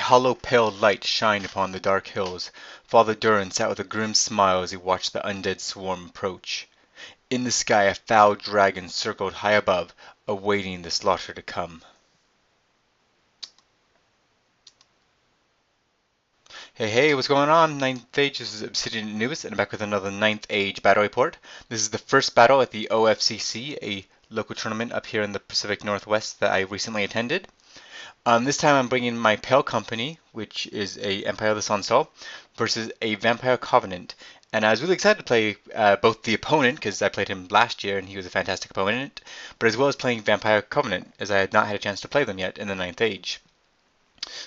hollow pale light shined upon the dark hills. Father Duran sat with a grim smile as he watched the undead swarm approach. In the sky a foul dragon circled high above, awaiting the slaughter to come. Hey, what's going on? Ninth Age, this is Obsidian Anubis, and I'm back with another Ninth Age battle report. This is the first battle at the OFCC, a local tournament up here in the Pacific Northwest that I recently attended. This time I'm bringing my Pale Company, which is a Empire of the Sunstar, versus a Vampire Covenant. And I was really excited to play both the opponent, because I played him last year and he was a fantastic opponent, but as well as playing Vampire Covenant, as I had not had a chance to play them yet in the Ninth Age.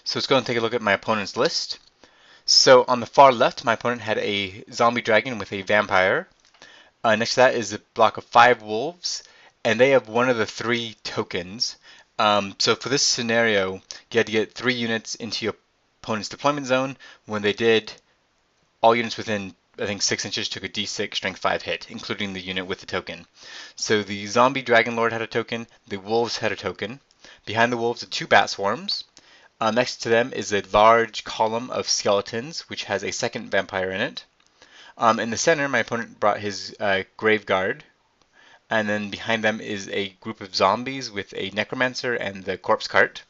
So let's go and take a look at my opponent's list. So on the far left, my opponent had a zombie dragon with a vampire. Next to that is a block of 5 wolves, and they have one of the 3 tokens. So for this scenario, you had to get 3 units into your opponent's deployment zone. When they did, all units within, I think, 6 inches took a d6 strength 5 hit, including the unit with the token. So the zombie dragon lord had a token, the wolves had a token. Behind the wolves are 2 bat swarms. Next to them is a large column of skeletons, which has a second vampire in it. In the center, my opponent brought his grave guard. And then behind them is a group of zombies with a necromancer and the corpse cart.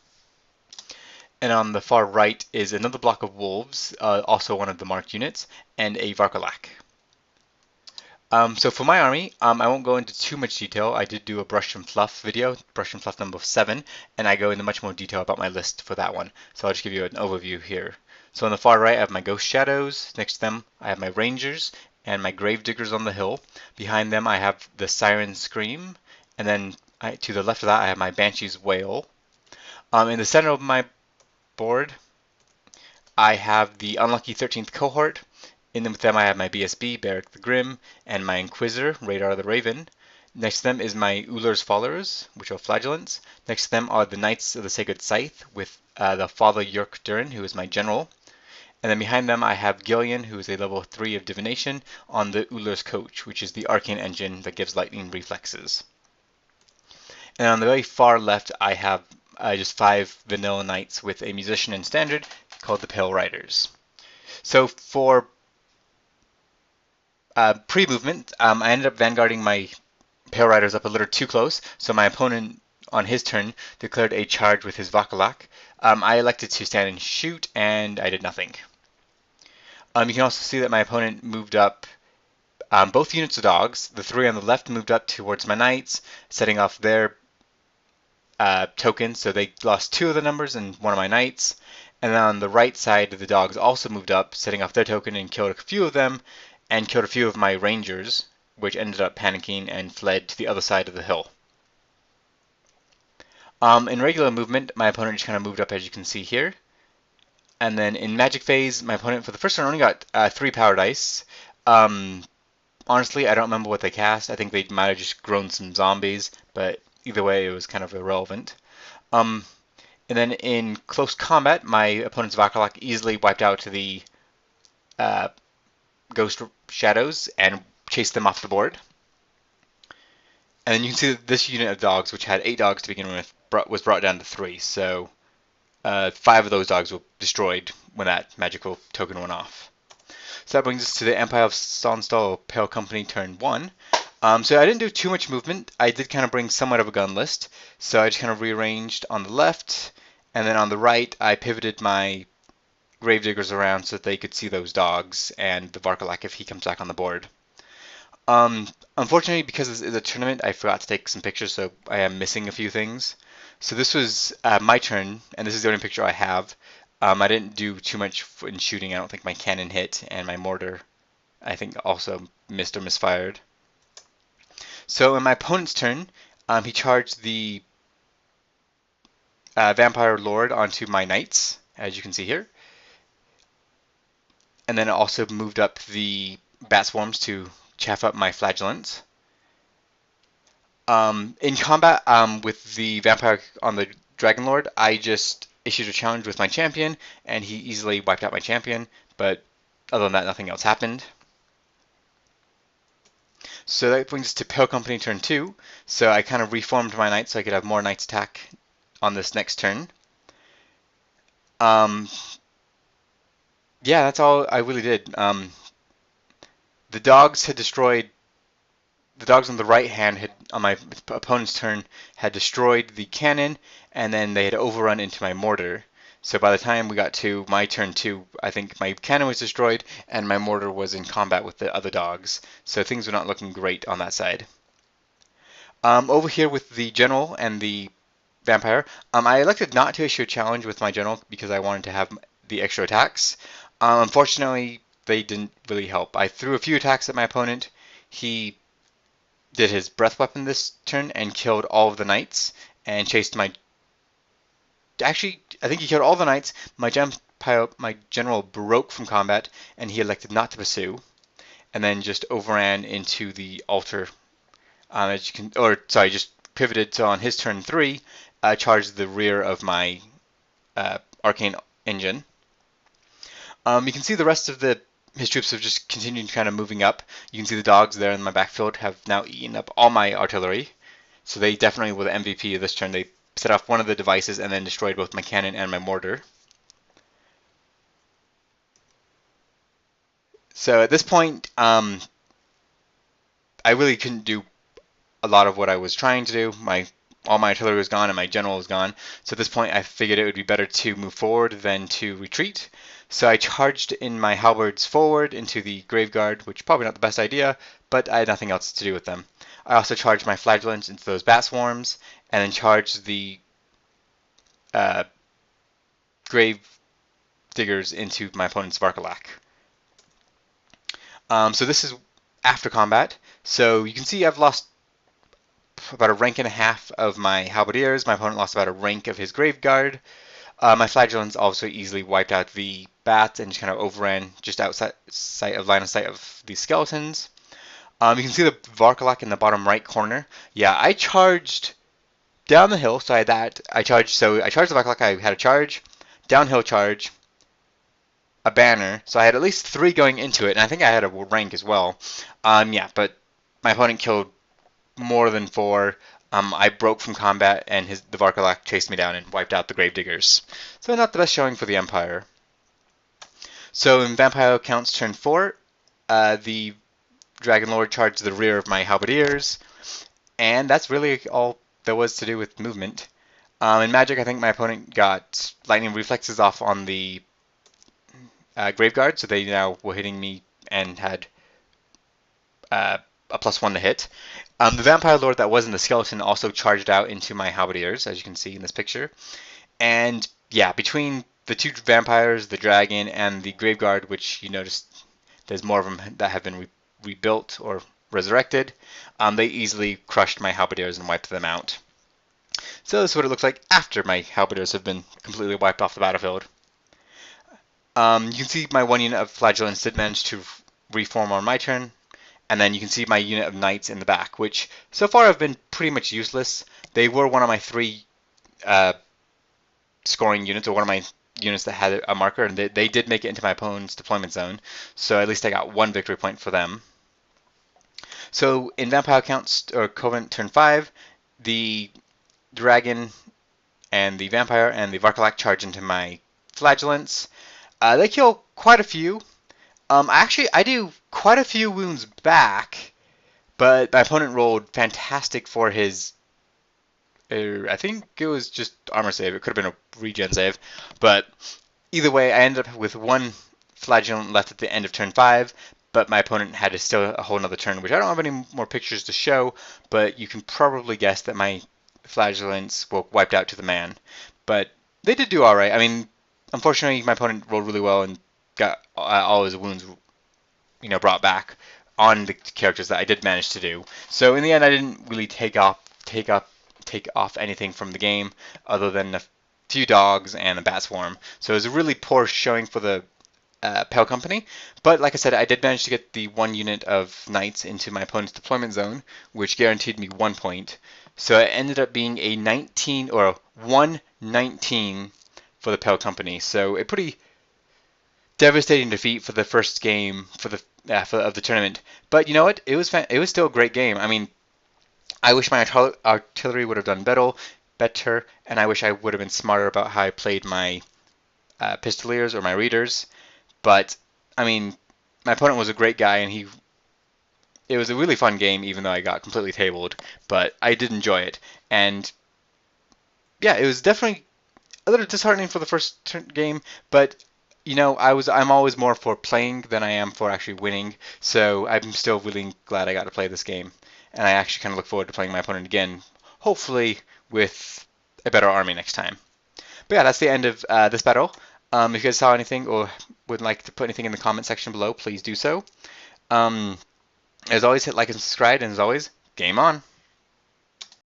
And on the far right is another block of wolves, also one of the marked units, and a Varkalak. So for my army, I won't go into too much detail. I did do a Brush and Fluff video, Brush and Fluff number 7, and I go into much more detail about my list for that one. So I'll just give you an overview here. So on the far right, I have my Ghost Shadows. Next to them, I have my Rangers and my Gravediggers on the hill. Behind them, I have the Siren Scream, and then to the left of that, I have my Banshee's Wail. In the center of my board, I have the Unlucky 13th Cohort. With them, I have my BSB, Beric the Grim, and my Inquisitor, Radar the Raven. Next to them is my Ullr's Followers, which are Flagellants. Next to them are the Knights of the Sacred Scythe, with the Father York Durin, who is my General. And then behind them, I have Gillian, who is a level 3 of Divination, on the Ullr's Coach, which is the Arcane Engine that gives lightning reflexes. And on the very far left, I have just 5 vanilla knights with a musician in standard called the Pale Riders. So for pre-movement, I ended up vanguarding my Pale Riders up a little too close, so my opponent on his turn declared a charge with his Varkalak. I elected to stand and shoot, and I did nothing. You can also see that my opponent moved up both units of dogs. The 3 on the left moved up towards my knights, setting off their tokens, so they lost 2 of the numbers and 1 of my knights. And then on the right side, the dogs also moved up, setting off their token and killed a few of them, and killed a few of my Rangers, which ended up panicking and fled to the other side of the hill. In regular movement, my opponent just kind of moved up, as you can see here. And then in Magic Phase, my opponent for the first turn only got 3 power dice. Honestly, I don't remember what they cast. I think they might have just grown some zombies, but either way, it was kind of irrelevant. And then in close combat, my opponent's Varkalak easily wiped out the Ghost Shadows and chased them off the board. And then you can see that this unit of dogs, which had 8 dogs to begin with, was brought down to 3. So 5 of those dogs were destroyed when that magical token went off. So that brings us to the Empire of Sunstar Pale Company turn 1. So I didn't do too much movement. I did kind of bring somewhat of a gun list. So I just kind of rearranged on the left, and then on the right I pivoted my Gravediggers around so that they could see those dogs and the Varkalak if he comes back on the board. Unfortunately, because this is a tournament, I forgot to take some pictures, so I am missing a few things. So this was my turn, and this is the only picture I have. I didn't do too much in shooting. I don't think my cannon hit, and my mortar, I think, also missed or misfired. So in my opponent's turn, he charged the Vampire Lord onto my knights, as you can see here. And then it also moved up the Bat Swarms to chaff up my Flagellants. In combat with the Vampire on the Dragon Lord, I just issued a challenge with my champion, and he easily wiped out my champion, but other than that, nothing else happened. So that brings us to Pale Company turn 2. So I kind of reformed my knights so I could have more knights attack on this next turn. Um, yeah, that's all I really did. The dogs had destroyed the dogs on the right hand had on my opponent's turn had destroyed the cannon, and then they had overrun into my mortar. So by the time we got to my turn two, I think my cannon was destroyed and my mortar was in combat with the other dogs. So things were not looking great on that side. Over here with the general and the vampire, I elected not to issue a challenge with my general because I wanted to have the extra attacks. Unfortunately, they didn't really help. I threw a few attacks at my opponent. He did his breath weapon this turn and killed all of the knights and chased my. Actually, I think he killed all the knights. My general broke from combat and he elected not to pursue, and then just overran into the altar. As you can, or sorry, just pivoted to on his turn three, charged the rear of my arcane engine. You can see the rest of the his troops have just continued kind of moving up. You can see the dogs there in my backfield have now eaten up all my artillery. So they definitely were the MVP of this turn. They set off one of the devices and then destroyed both my cannon and my mortar. So at this point, I really couldn't do a lot of what I was trying to do. All my artillery was gone and my general was gone. So at this point, I figured it would be better to move forward than to retreat. So I charged in my halberds forward into the graveguard, which is probably not the best idea, but I had nothing else to do with them. I also charged my flagellants into those bat swarms, and then charged the grave diggers into my opponent's Varkalak. So this is after combat. So you can see I've lost about a rank and a half of my halberdiers. My opponent lost about a rank of his graveguard. My flagellants also easily wiped out the bats and just kind of overran just outside line of sight of the skeletons. You can see the Varkalak in the bottom right corner. Yeah, I charged down the hill, so I had that. I charged the Varkalak, I had a charge, downhill charge, a banner, so I had at least 3 going into it, and I think I had a rank as well. Yeah, but my opponent killed more than 4. I broke from combat, and the Varkalak chased me down and wiped out the Gravediggers. So not the best showing for the Empire. So in Vampire Count's turn 4, the Dragon Lord charged the rear of my Halberdiers, and that's really all there was to do with movement. In Magic, I think my opponent got Lightning Reflexes off on the Graveguard, so they now were hitting me and had a +1 to hit. The Vampire Lord that was in the skeleton also charged out into my Halberdiers, as you can see in this picture. And yeah, between the 2 vampires, the dragon, and the Graveguard, which you notice there's more of them that have been rebuilt or resurrected, they easily crushed my Halberdiers and wiped them out. So this is what it looks like after my Halberdiers have been completely wiped off the battlefield. You can see my 1 unit of Flagellants did manage to reform on my turn, and then you can see my unit of Knights in the back, which so far have been pretty much useless. They were one of my 3 scoring units, or one of my units that had a marker, and they did make it into my opponent's deployment zone, so at least I got 1 victory point for them. So in Vampire Counts or Covenant turn 5, the Dragon and the Vampire and the Varkalak charge into my Flagellants. They kill quite a few. I do quite a few wounds back, but my opponent rolled fantastic for his. I think it was just armor save. It could have been a regen save, but either way, I ended up with 1 Flagellant left at the end of turn 5. But my opponent had still a whole another turn, which I don't have any more pictures to show. But you can probably guess that my Flagellants were wiped out to the man. But they did do all right. I mean, unfortunately, my opponent rolled really well and got all his wounds, brought back on the characters that I did manage to do. So in the end, I didn't really take off anything from the game other than a few dogs and a bat swarm. So it was a really poor showing for the Pale Company. But like I said, I did manage to get the 1 unit of knights into my opponent's deployment zone, which guaranteed me 1 point. So it ended up being a 19 or a 1-19 for the Pale Company. So a pretty devastating defeat for the first game of the tournament. But you know what? It was still a great game. I mean, I wish my artillery would have done better, and I wish I would have been smarter about how I played my pistoliers or my readers. But I mean, my opponent was a great guy, and it was a really fun game, even though I got completely tabled. But I did enjoy it, and yeah, it was definitely a little disheartening for the first game, but I'm always more for playing than I am for actually winning. So I'm still really glad I got to play this game, and I actually kind of look forward to playing my opponent again, hopefully with a better army next time. But yeah, that's the end of this battle. If you guys saw anything or would like to put anything in the comment section below, please do so. As always, hit like and subscribe, and as always, game on.